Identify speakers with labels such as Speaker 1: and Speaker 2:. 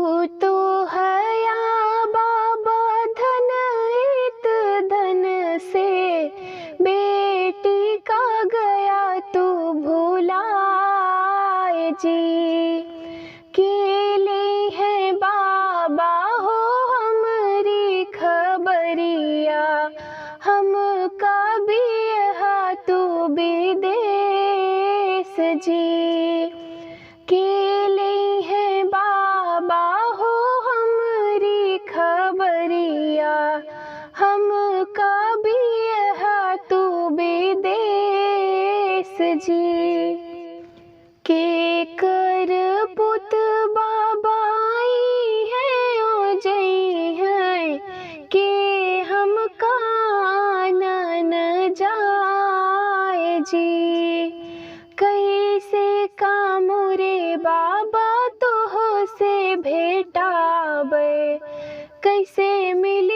Speaker 1: तो हया बाबा धन इत धन से, बेटी का गया तू भुलाए जी। केले हैं बाबा हो हमारी खबरिया, हमका भी यहाँ तू विदेश जी। केले हैं बाबा हो हमारी खबरिया, हमका भी यहाँ तू विदेश जी। के कर पुत बाबा आई है ओ जई है, के हम कानन जाए जी। कैसे काम रे बाबा तोह से भेटाबे, कैसे मिल